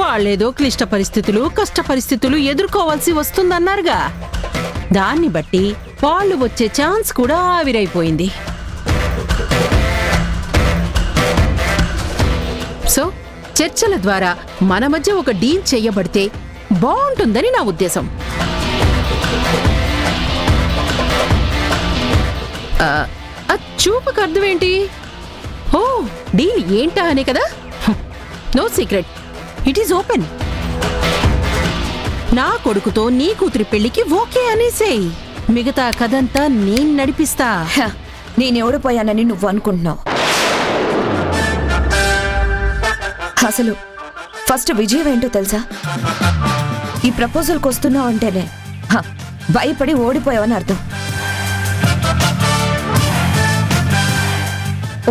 వాళ్ళేదో క్లిష్ట పరిస్థితులు కష్ట పరిస్థితులు ఎదుర్కోవాల్సి వస్తుందన్నారుగా. దాన్ని బట్టి వాళ్ళు వచ్చే ఛాన్స్ కూడా ఆవిరైపోయింది. సో చర్చల ద్వారా మన మధ్య ఒక డీల్ చెయ్యబడితే బాగుంటుందని నా ఉద్దేశం. చూపుకు అర్థమేంటి? ఓ, డీల్ ఏంటా అనే కదా. No secret, it is open. నా కొడుకుతో నీ కూతురి పెళ్లికి ఓకే అనేసేయ్. మిగతా కథంతా నేను నడిపిస్తా. నేనెవడిపోయానని నువ్వు అనుకుంటున్నావు? అసలు ఫస్ట్ విజయం ఏంటో తెలుసా? ఈ ప్రపోజల్కి వస్తున్నావు అంటేనే భయపడి ఓడిపోయావని అర్థం.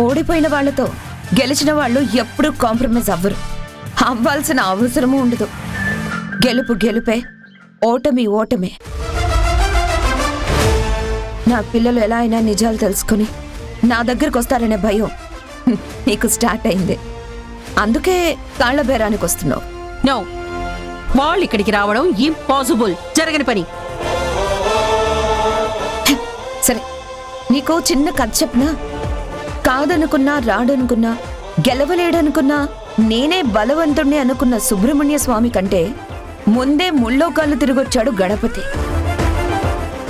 ఓడిపోయిన వాళ్లతో గెలిచిన వాళ్ళు ఎప్పుడూ కాంప్రమైజ్ అవ్వరు. అవ్వాల్సిన అవసరము ఉండదు. గెలుపు గెలుపే, ఓటమి ఓటమే. నా పిల్లలు ఎలా అయినా నిజాలు తెలుసుకుని నా దగ్గరకు వస్తారనే భయం నీకు స్టార్ట్ అయింది. అందుకే తాళ్ల బేరానికి వస్తున్నావు. నో, వాళ్ళు ఇక్కడికి రావడం ఇంపాసిబుల్, జరగని పని. సరే, నీకు చిన్న కథ చెప్పనా? కాదనుకున్నా, రాడనుకున్నా, గెలవలేడనుకున్నా, నేనే బలవంతుణ్ణి అనుకున్న సుబ్రహ్మణ్య స్వామి కంటే ముందే ముల్లోకాళ్ళు తిరిగొచ్చాడు గణపతి.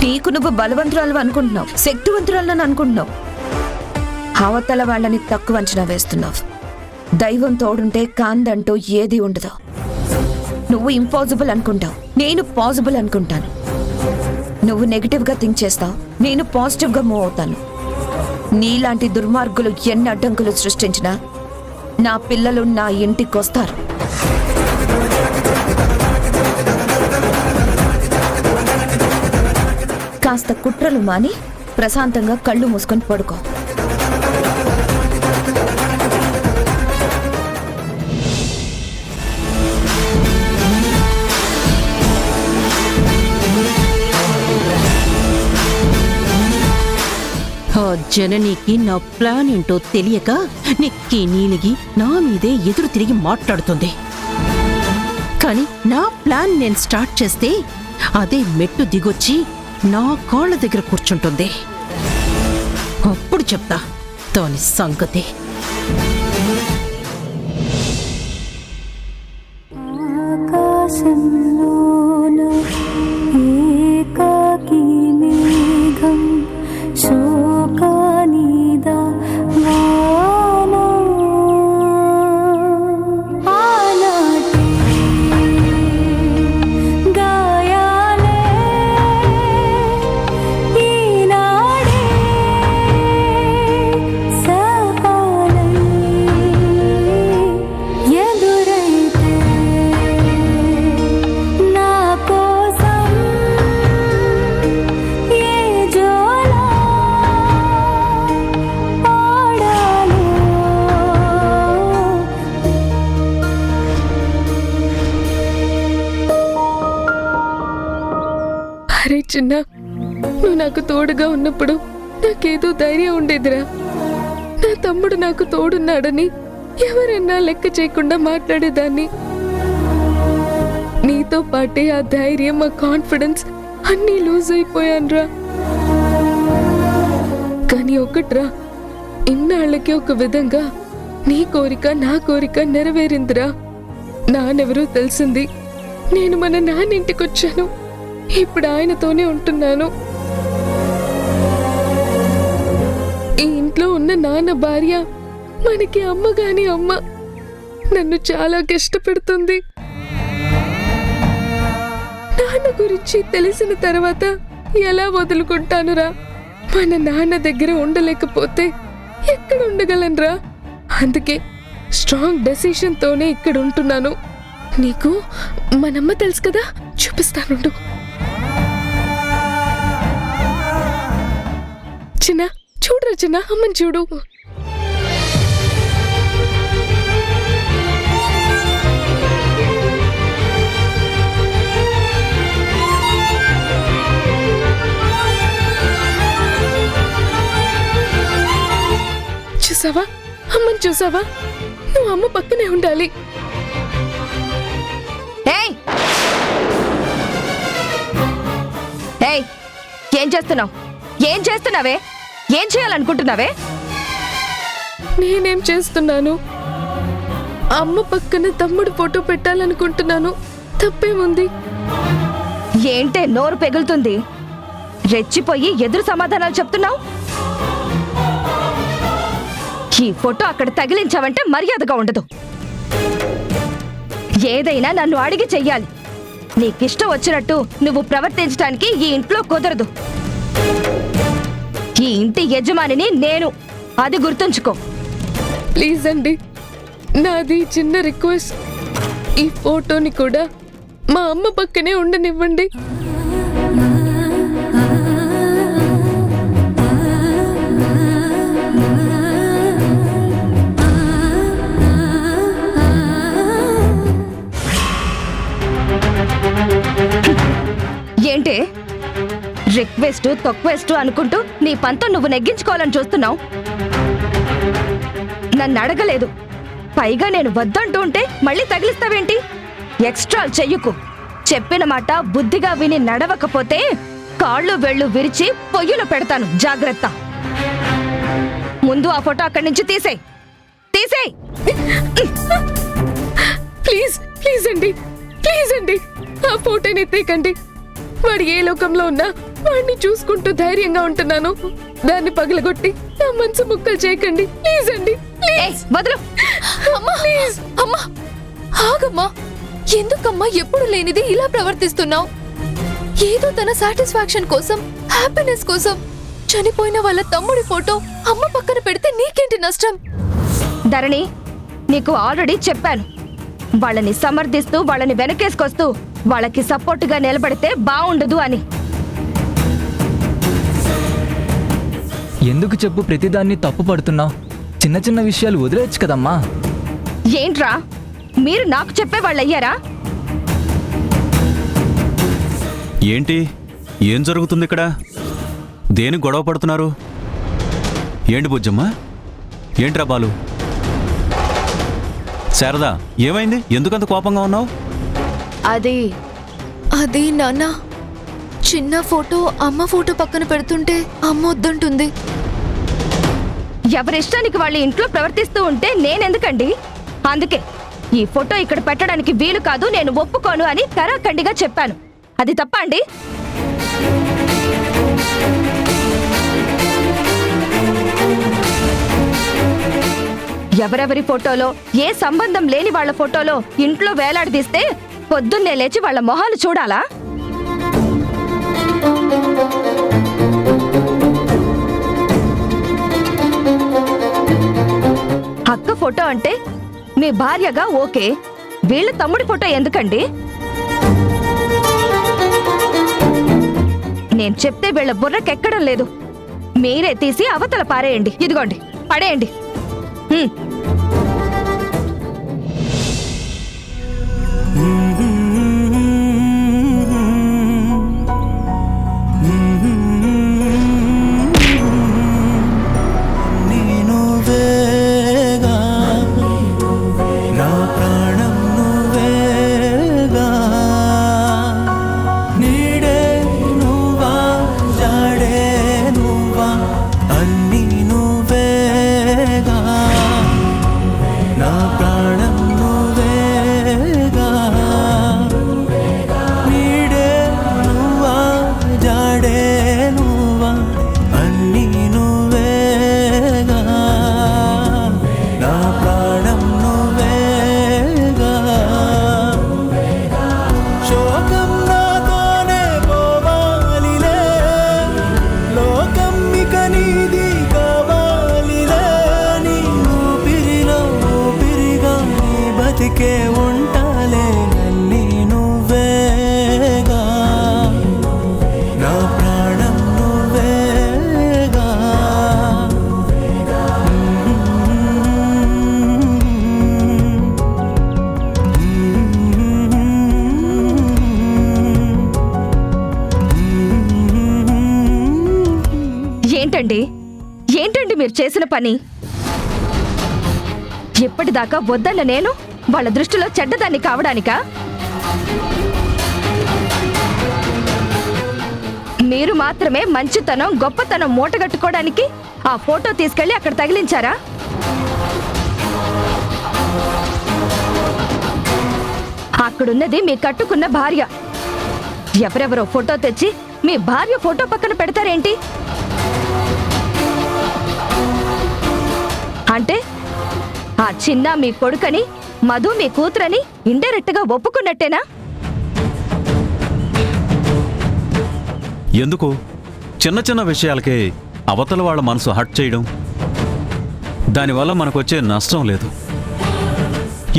నీకు నువ్వు బలవంతురాలు అనుకుంటున్నావు, శక్తివంతురాలని అనుకుంటున్నావు. అవతల వాళ్ళని తక్కువ అంచనా వేస్తున్నావు. దైవం తోడుంటే కాందంటూ ఏది ఉండదు. నువ్వు ఇంపాసిబుల్ అనుకుంటావు, నేను పాసిబుల్ అనుకుంటాను. నువ్వు నెగిటివ్గా థింక్ చేస్తావు, నేను పాజిటివ్గా మూవ్ అవుతాను. నీలాంటి దుర్మార్గులు ఎన్ని అడ్డంకులు సృష్టించినా నా పిల్లలు నా ఇంటికొస్తారు. కాస్త కుట్రలు మాని ప్రశాంతంగా కళ్ళు మూసుకొని పడుకో. జననికి నా ప్లాన్ ఏంటో తెలియక నెక్కి నీలిగి నా మీదే ఎదురు తిరిగి మాట్లాడుతుంది. కానీ నా ప్లాన్ నేను స్టార్ట్ చేస్తే అదే మెట్టు దిగొచ్చి నా కాళ్ళ దగ్గర కూర్చుంటుంది. అప్పుడు చెప్తా దాని సంగతి. చిన్న, నువ్వు నాకు తోడుగా ఉన్నప్పుడు నాకేదో ధైర్యం ఉండేదిరా. నా తమ్ముడు నాకు తోడున్నాడని ఎవరైనా లెక్క చేయకుండా మాట్లాడేదాన్ని. నీతో పాటే ఆ ధైర్యం, ఆ కాన్ఫిడెన్స్ అన్నీ లూజ్ అయిపోయానురా. కానీ ఒకట్రా, ఇన్నాళ్ళకి ఒక విధంగా నీ కోరిక నా కోరిక నెరవేరిందిరా. నాన్నెవరో తెలిసింది. నేను మన నాన్నింటికొచ్చాను. ఇప్పుడు ఆయనతోనే ఉంటున్నాను. ఈ ఇంట్లో ఉన్న నాన్న భార్య మనకి అమ్మగాని అమ్మ. నన్ను చాలా కష్టపెడుతుంది. నాన్న గురించి తెలిసిన తర్వాత ఎలా వదులుకుంటానురా? మన నాన్న దగ్గర ఉండలేకపోతే ఎక్కడ ఉండగలనురా? అందుకే స్ట్రాంగ్ డెసిషన్ తోనే ఇక్కడ ఉంటున్నాను. నీకు మనమ్మ తెలుసు కదా, చూపిస్తానుండు. చిన్న, చూడరా చిన్న, అమ్మని చూడు. చూసావా, అమ్మని చూసావా? నువ్వు అమ్మ పక్కనే ఉండాలి. ఏయ్ ఏయ్ ఏం చేస్తున్నావు? ఏం చేస్తున్నావే? ఏం చేయాలనుకుంటున్నావే? నేనేం చేస్తున్నాను? అమ్మ పక్కన తమ్ముడు ఫోటో పెట్టాలనుకుంటున్నాను. తప్పేముంది? ఏంటే నోరు పెగులుతుంది? రెచ్చిపోయి ఎదురు సమాధానాలు చెప్తున్నావు. ఈ ఫోటో అక్కడ తగిలించావంటే మర్యాదగా ఉండదు. ఏదైనా నన్ను అడిగి చెయ్యాలి. నీకిష్టం వచ్చినట్టు నువ్వు ప్రవర్తించడానికి ఈ ఇంట్లో కుదరదు. ఈ ఇంటి యజమానిని నేను, అది గుర్తుంచుకో. ప్లీజ్ అండి, నాది చిన్న రిక్వెస్ట్. ఈ ఫోటోని కూడా మా అమ్మ పక్కనే ఉండనివ్వండి. ఏంటే రిక్వెస్ట్ తొక్వెస్ట్ అనుకుంటూ నీ పంతం నువ్వు నెగ్గించుకోవాలని చూస్తున్నావు? నన్ను అడగలేదు, పైగా నేను వద్దంటూ ఉంటే మళ్ళీ తగిలిస్తావేంటి? ఎక్స్ట్రా చెయ్యకు. చెప్పిన మాట బుద్ధిగా విని నడవకపోతే కాళ్ళు వెళ్ళు విరిచి పొయ్యిలో పెడతాను. జాగ్రత్త. ముందు ఆ ఫోటో అక్కడి నుంచి తీసేయ్. తీసేయ్. ప్లీజ్ ప్లీజ్ అండి, ప్లీజ్ అండి, ఆ ఫోటోని ఎత్తేకండి. వాడు ఏ లోకంలో ఉన్నా వాడిని చూసుకుంటూ ధైర్యంగా ఉంటున్నాను. దాన్ని పగలగొట్టి నా మనసు ముక్కలు చేయకండి. ప్లీజ్ అండి, ప్లీజ్. వదలు. అమ్మా ప్లీజ్. అమ్మా ఆగమ్మా, ఎందుకమ్మా ఎప్పుడు లేనిది ఇలా ప్రవర్తిస్తున్నావు? ఏదో తన సాటిస్ఫాక్షన్ కోసం, హ్యాపీనెస్ కోసం చనిపోయిన వాళ్ళ తమ్ముడి ఫోటో అమ్మ పక్కన పెడితే నీకేంటి నష్టం? ధరణి, నీకు ఆల్రెడీ చెప్పాను. వాళ్ళని సమర్థిస్తూ వాళ్ళని వెనకేసుకొస్తూ వాళ్ళకి సపోర్టుగా నిలబడితే బాగుండదు అని. ఎందుకు చెప్పు ప్రతిదాన్ని తప్పు పడుతున్నావు? చిన్న చిన్న విషయాలు వదిలేయచ్చు కదమ్మా. ఏంట్రా మీరు నాకు చెప్పే వాళ్ళయ్యారా? ఏంటి? ఏం జరుగుతుంది ఇక్కడ? దేని గొడవ పడుతున్నారు? ఏంటి బుజ్జమ్మ? ఏంట్రా బాలు? శారదా, ఏమైంది? ఎందుకంత కోపంగా ఉన్నావు? అది నాన్న, చిన్న ఫోటో అమ్మ ఫోటో పక్కన పెడుతుంటే అమ్మ వద్దంటుంది. ఎవరిష్టానికి వాళ్ళ ఇంట్లో ప్రవర్తిస్తూ ఉంటే నేనెందుకండి? అందుకే ఈ ఫోటో ఇక్కడ పెట్టడానికి వీలు కాదు, నేను ఒప్పుకోను అని కరాఖండిగా చెప్పాను. అది తప్ప అండి? ఎవరెవరి ఫోటోలో ఏ సంబంధం లేని వాళ్ళ ఫోటోలో ఇంట్లో వేలాడదీస్తే పొద్దున్నే లేచి వాళ్ళ మొహాలు చూడాలా? అక్క ఫోటో అంటే మీ భార్యగా ఓకే, వీళ్ళ తమ్ముడి ఫోటో ఎందుకండి? నేను చెప్తే వీళ్ళ బుర్రకెక్కడం లేదు. మీరే తీసి అవతల పారేయండి. ఇదిగోండి, పడేయండి. ఏంటండి మీరు చేసిన పని? ఇప్పటిదాకా వద్దన్న నేను వాళ్ళ దృష్టిలో చెడ్డదాన్ని కావడానికా? మీరు మాత్రమే మంచితనం గొప్పతనం మూటగట్టుకోవడానికి ఆ ఫోటో తీసుకెళ్లి అక్కడ తగిలించారా? అక్కడున్నది మీ కట్టుకున్న భార్య. ఎవరెవరో ఫోటో తెచ్చి మీ భార్య ఫోటో పక్కన పెడతారేంటి? అంటే ఆ చిన్న మీ కొడుకని, మధు మీ కూతురని ఇండైరెక్ట్ గా ఒప్పుకున్నట్టేనా? ఎందుకు చిన్న చిన్న విషయాలకే అవతల వాళ్ళ మనసు హర్ట్ చేయడం? దానివల్ల మనకొచ్చే నష్టం లేదు,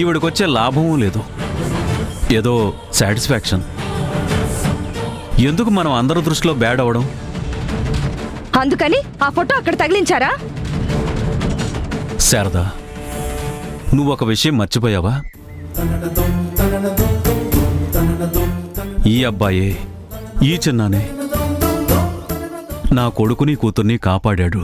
ఈవిడికొచ్చే లాభమూ లేదు, ఏదో సాటిస్ఫాక్షన్. ఎందుకు మనం అందరి దృష్టిలో బ్యాడ్ అవ్వడం? అందుకని ఆ ఫోటో అక్కడ తగిలించారా? శారదా, నువ్వొక విషయం మర్చిపోయావా? ఈ అబ్బాయే, ఈ చిన్నానే నా కొడుకుని కూతుర్ని కాపాడాడు.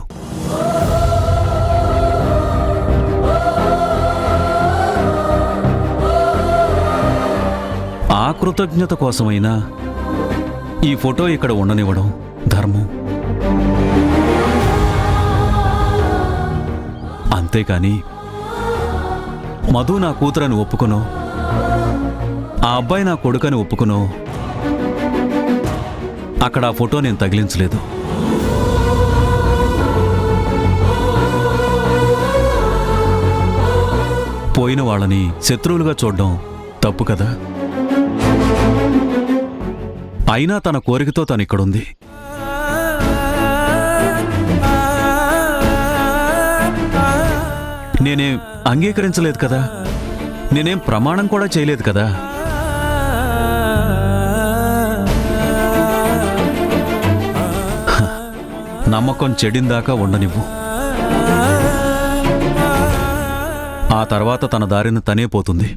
ఆ కృతజ్ఞత కోసమైనా ఈ ఫోటో ఇక్కడ ఉండనివ్వడం ధర్మం. అంతేకాని మధు నా కూతురని ఒప్పుకునో, ఆ అబ్బాయి నా కొడుకని ఒప్పుకునో అక్కడ ఆ ఫోటో నేను తగిలించలేదు. పోయిన వాళ్ళని శత్రువులుగా చూడడం తప్పు కదా. అయినా తన కోరికతో తను ఇక్కడుంది. నేనేం అంగీకరించలేదు కదా, నేనేం ప్రమాణం కూడా చేయలేదు కదా. నమ్మకం చెడిందాకా ఉండనివ్వు. ఆ తర్వాత తన దారిని తనే పోతుంది.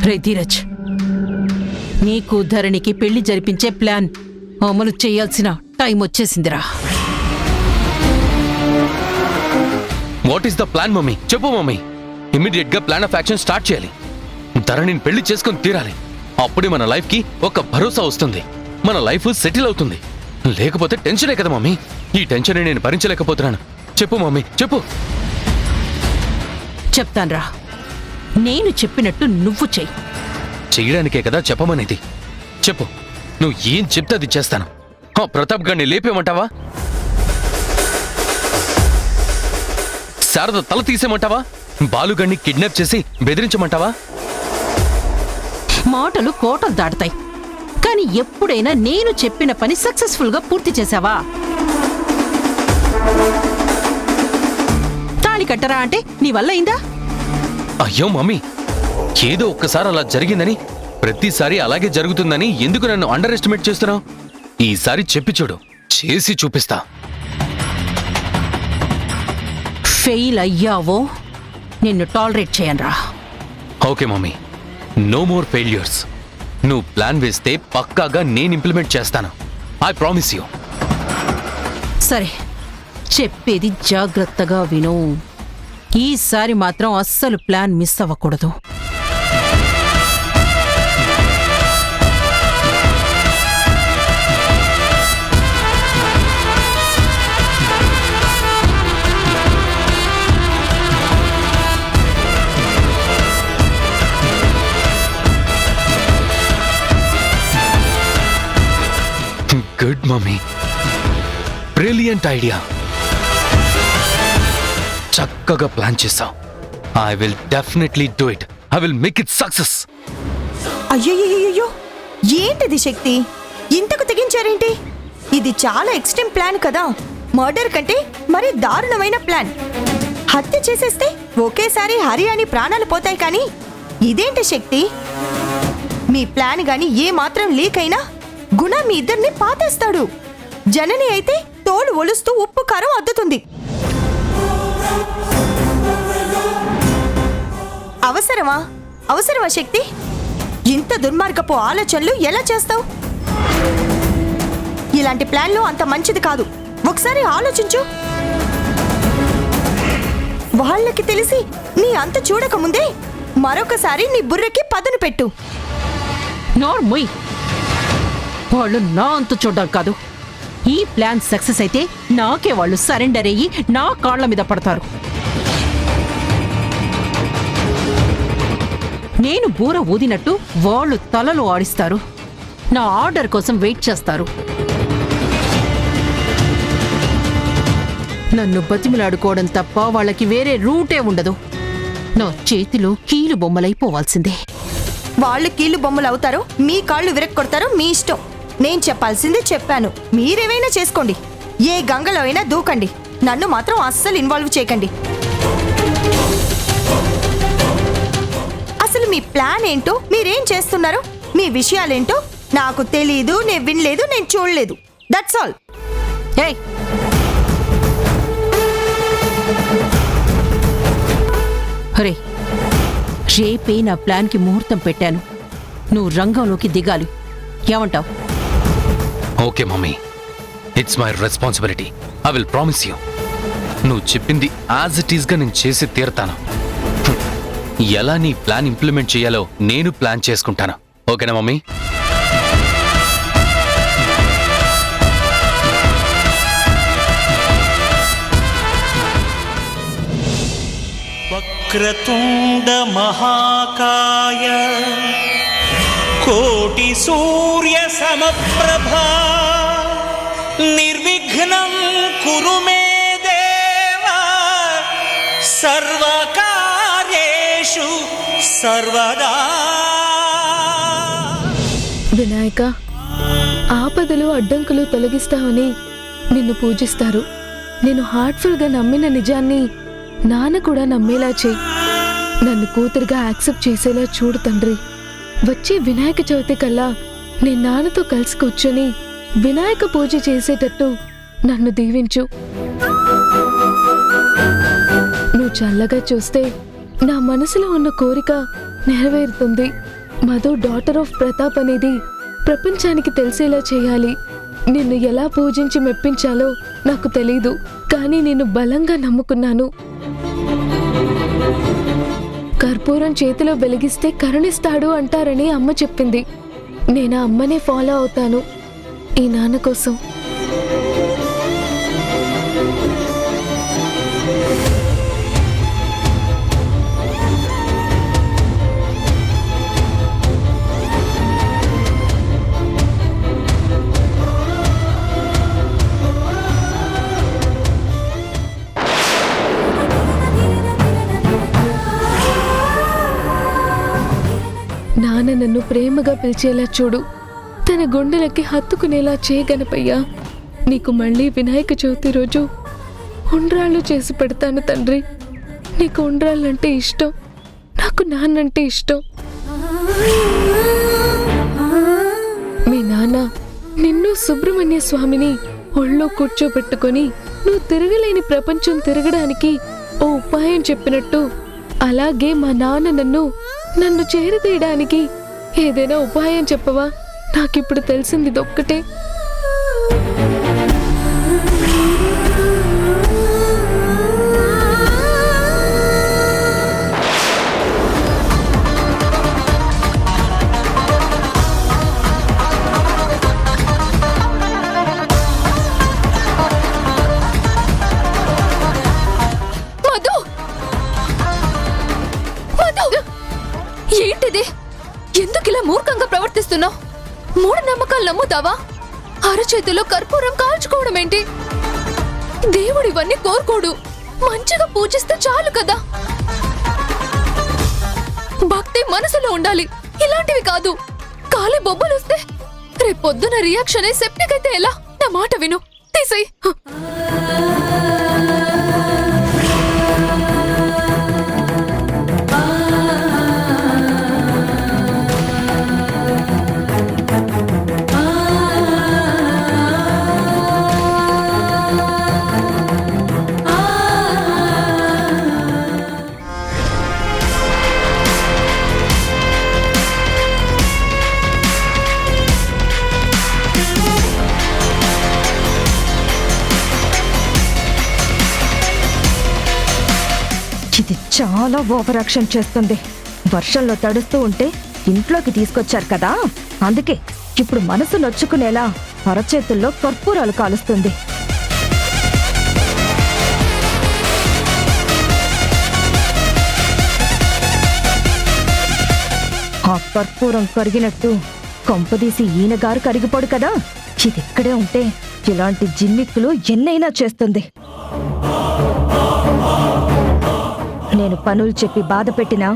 రే ధీరజ్, నీకు ధరణికి పెళ్లి జరిపించే ప్లాన్ అమలు చేయాల్సిన టైం వచ్చేసిందిరా. What is the plan mummy? చెప్పు మమ్మీ. ఇమ్మీడియట్ గా ప్లాన్ ఆఫ్ యాక్షన్ స్టార్ట్ చేయాలి. ధరణిని పెళ్లి చేసుకొని తీరాలి. అప్పుడే మన లైఫ్ కి ఒక భరోసా వస్తుంది, మన లైఫ్ సెటిల్ అవుతుంది. లేకపోతే టెన్షనే కదా మమ్మీ. ఈ టెన్షన్ నేను భరించలేకపోతున్నాను. చెప్పు మమ్మీ, చెప్పు. చెప్తాన్రా, నేను చెప్పినట్టు నువ్వు చెయ్యి. చెయ్యడానికే కదా చెప్పమనేది. చెప్పు, నువ్వు ఏం చెప్తే అది చేస్తాను. ప్రతాప్ గారిని లేపేమంటావా? శారద తల తీసేమంటావా? బాలుగాడిని కిడ్నాప్ చేసి బెదిరించమంటావా? మాటలు కోటలు దాటుతాయి, కానీ ఎప్పుడైనా నేను చెప్పిన పని సక్సెస్ఫుల్ గా పూర్తి చేశావా? తాళి కట్టరా అంటే నీ వల్ల అయిందా? అయ్యో మమ్మీ, ఏదో ఒక్కసారి అలా జరిగిందని, ప్రతిసారి అలాగే జరుగుతుందని ఎందుకు నన్ను అండర్ ఎస్టిమేట్ చేస్తున్నావు? ఈసారి చెప్పి చూడు, చేసి చూపిస్తా. ఫెయిల్ అయ్యావో నిన్ను టాలరేట్ చేయనురా. Okay mummy, no more failures. నువ్వు ప్లాన్ వేస్తే పక్కాగా నేను ఇంప్లిమెంట్ చేస్తాను. I promise you. సరే, చెప్పేది జాగ్రత్తగా విను. ఈసారి మాత్రం అస్సలు ప్లాన్ మిస్ అవ్వకూడదు. Good mummy, brilliant idea. చక్కగా ప్లాన్ చేసావు. I will definitely do it. I will make it success. అయ్యో ఏంటిది శక్తి? ఇంతకు తెగించారేంటి? ఇది చాలా ఎక్స్ట్రీమ్ ప్లాన్ కదా. మర్డర్ కంటే మరీ దారుణమైన ప్లాన్. హత్య చేసేస్తే ఒకేసారి హరి అని ప్రాణాలు పోతాయి, కానీ ఇదేంటి శక్తి? మీ ప్లాన్ గాని ఏ మాత్రం లీక్ అయినా గుణ మీ ఇద్దరిని పాతేస్తాడు. జనని అయితే తోలు ఒలుస్తూ ఉప్పు కారం అద్దుతుంది. అవసరమా శక్తి? ఇంత దుర్మార్గపు ఆలోచనలు ఎలా చేస్తావు? ఇలాంటి ప్లాన్లు అంత మంచిది కాదు. ఒకసారి ఆలోచించు. వాళ్ళకి తెలిసి నీ అంత చూడకముందే మరొకసారి నీ బుర్రకి పదును పెట్టు. నార్మల్ వాళ్ళు నా అంతు చూడడం కాదు. ఈ ప్లాన్ సక్సెస్ అయితే నాకే వాళ్ళు సరెండర్ అయ్యి నా కాళ్ల మీద పడతారు. నేను బూర ఊదినట్టు వాళ్ళు తలలు ఆడిస్తారు. నా ఆర్డర్ కోసం వెయిట్ చేస్తారు. నన్ను బతిమిలాడుకోవడం తప్ప వాళ్ళకి వేరే రూటే ఉండదు. నా చేతిలో కీలు బొమ్మలైపోవాల్సిందే. వాళ్ళు కీళ్ళు బొమ్మలు అవుతారో మీ కాళ్ళు విరక్కొడతారో మీ ఇష్టం. నేను చెప్పాల్సింది చెప్పాను. మీరేమైనా చేసుకోండి. ఏ గంగలో అయినా దూకండి. నన్ను మాత్రం అస్సలు ఇన్వాల్వ్ చేయకండి. అసలు మీ ప్లాన్ ఏంటో, మీరేం చేస్తున్నారో, మీ విషయాలేంటో నాకు తెలీదు. నేను వినలేదు, నేను చూడలేదు. That's all. ఏయ్, హరే, రేపే నా ప్లాన్కి ముహూర్తం పెట్టాను. నువ్వు రంగంలోకి దిగాలి. ఏమంటావు? Okay mummy, it's my responsibility. I will promise you. నువ్వు చెప్పింది యాజ్ ఇట్ ఈస్గా నేను చేసి తీరుతాను. ఎలా నీ ప్లాన్ ఇంప్లిమెంట్ చేయాలో నేను ప్లాన్ చేసుకుంటాను. ఓకేనా మమ్మీ? వక్రతుండ మహాకాయ కోటి సూర్య సమప్రభా నిర్విఘ్నం కురు మే దేవ సర్వకార్యేషు సర్వదా. వినాయక, ఆపదలు అడ్డంకులు తొలగిస్తావని నిన్ను పూజిస్తారు. నేను హార్ట్ఫుల్గా నమ్మిన నిజాన్ని నాన్న కూడా నమ్మేలా చేయి. నన్ను కూతురుగా యాక్సెప్ట్ చేసేలా చూడు తండ్రి. వచ్చే వినాయక చవితి కల్లా నేను నాన్నతో కలిసి కూర్చొని వినాయక పూజ చేసేటట్టు నన్ను దీవించు. నువ్వు చల్లగా చూస్తే నా మనసులో ఉన్న కోరిక నెరవేరుతుంది. మధు డాటర్ ఆఫ్ ప్రతాప్ అనేది ప్రపంచానికి తెలిసేలా చేయాలి. నిన్ను ఎలా పూజించి మెప్పించాలో నాకు తెలీదు, కానీ నేను బలంగా నమ్ముకున్నాను. కర్పూరం చేతిలో వెలిగిస్తే కరుణిస్తాడు అంటారని అమ్మ చెప్పింది. నేను ఆ అమ్మనే ఫాలో అవుతాను ఈ నాన్న కోసం. నాన్న నన్ను ప్రేమగా పిలిచేలా చూడు. తన గుండెలకి హత్తుకునేలా చేయగనపయ్యా. నీకు మళ్ళీ వినాయక చవితి రోజు ఉండ్రాళ్ళు చేసి పెడతాను తండ్రి. నీకు ఉండ్రాళ్ళంటే ఇష్టం, నాకు నాన్నంటే ఇష్టం. మీ నాన్న నిన్ను సుబ్రహ్మణ్య స్వామిని ఒళ్ళో కూర్చోబెట్టుకొని నువ్వు తిరగలేని ప్రపంచం తిరగడానికి ఓ ఉపాయం చెప్పినట్టు, అలాగే మా నాన్న నన్ను చేరతీయడానికి ఏదైనా ఉపాయం చెప్పవా? నాకిప్పుడు తెలిసింది ఇదొక్కటే. ఏంటిది? ఎందుకు ఇలా మూర్ఖంగా ప్రవర్తిస్తున్నావు? మూఢ నమ్మకాలు నమ్ముతావా? అరచేతిలో కర్పూరం కాల్చుకోవడం ఏంటి? దేవుడు ఇవన్నీ కోరుకోడు. మంచిగా పూజిస్తే చాలు కదా. భక్తి మనసులో ఉండాలి, ఇలాంటివి కాదు. కాలి బొబ్బలు వస్తే రేపొద్దున రియాక్షన్ సెప్టిక్ అయితే ఎలా? నా మాట విను, తీసేయ్. ఇది చాలా ఓవర్ యాక్షన్ చేస్తుంది. వర్షంలో తడుస్తూ ఉంటే ఇంట్లోకి తీసుకొచ్చారు కదా, అందుకే ఇప్పుడు మనసు నొచ్చుకునేలా అరచేతుల్లో కర్పూరాలు కాలుస్తుంది. ఆ కర్పూరం కరిగినట్టు కొంపదీసి ఈయనగారు కరిగిపోడు కదా. ఇది ఇక్కడే ఉంటే ఇలాంటి జిమ్మిక్కులు ఎన్నైనా చేస్తుంది. నేను పనులు చెప్పి బాధ పెట్టినా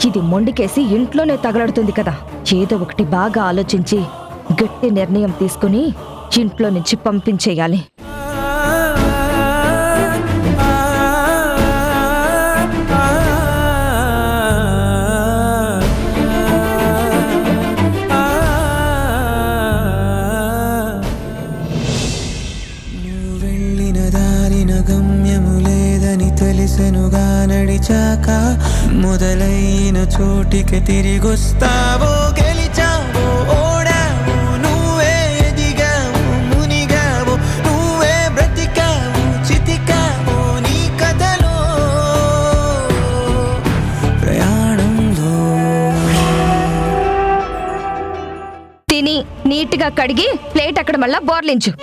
ఇది మొండికేసి ఇంట్లోనే తగలడుతుంది కదా. ఏదో ఒకటి బాగా ఆలోచించి గట్టి నిర్ణయం తీసుకుని ఇంట్లో నుంచి పంపించేయాలి. తెలిసెనుగా నడిచాక మొదలైన చోటికి తిరిగొస్తావో, గెలిచావో ఓడావో, నువ్వే ఎదిగావో మునిగావో, నువ్వే బ్రతికావో చితికావో నీ కథలో ప్రయాణంలో. తిని నీట్గా కడిగి ప్లేట్ అక్కడ మళ్ళా బోర్లించు.